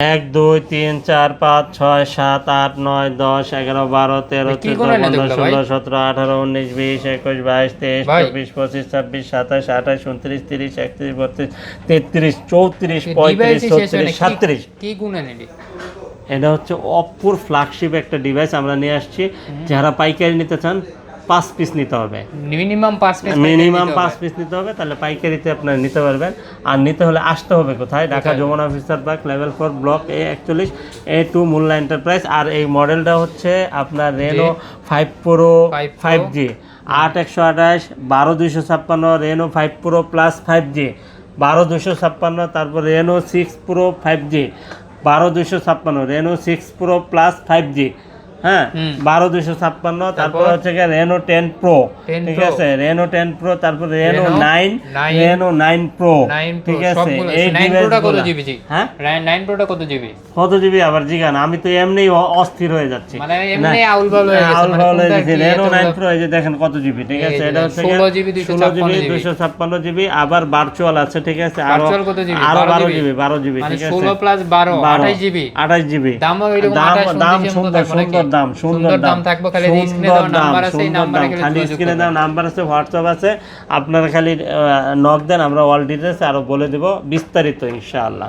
1 2 3 4 5 6 7 8 9 10 11 12 13 14 15 16 17 18 19 20 21 22 23 24 25 26 27 28 29 30 31 32 33 34 35 36 কি গুণে নিলি? এটা হচ্ছে অপুর ফ্ল্যাগশিপ একটা ডিভাইস আমরা নিয়ে আসছি। যারা পাইকারি নিতে চান 5 পিস নিতে হবে, মিনিমাম 5 পিস নিতে হবে, তাহলে পাইকারিতে আপনারা নিতে পারবেন। আর নিতে হলে আসতে হবে কোথায়? Dhaka Jamuna officer park, level 4, block A41, A2, Molla enterprise. আর এই মডেলটা হচ্ছে আপনার Reno 5 pro 5G 8128 12256, Reno 5 pro plus 5G 12256, তারপর Reno 6 pro 5G 12256, Reno 6 pro plus 5G, হ্যাঁ 12256, তারপর হচ্ছে রেনো 10 প্রো, ঠিক আছে, রেনো 10 প্রো, তারপর রেনো 9 প্রো, ঠিক আছে। এই ডিভাইসটা কত জিবি? হ্যাঁ 9 প্রোটা কত জিবি? কত জিবি আবার জিগান, আমি তো এমনিই অস্থির হয়ে যাচ্ছি, মানে এমনি আউলবাউল হয়ে গেছে। রেনো 9 প্রো এই যে দেখেন কত জিবি, ঠিক আছে। এটা হচ্ছে 16 জিবি 256 জিবি, আবার ভার্চুয়াল আছে, ঠিক আছে, আরো 12 জিবি, মানে ঠিক আছে, 16 প্লাস 12 28 জিবি। দাম সুন্দর দাম থাকবে, খালি স্ক্রিনে দেওয়া নাম্বার আছে, এই নাম্বারে খালি স্ক্রিনে দেওয়া নাম্বার আছে, হোয়াটসঅ্যাপ আছে, আপনারা খালি নক দেন, আমরা অল ডিটেইলস আরো বলে দেব বিস্তারিত ইনশাআল্লাহ।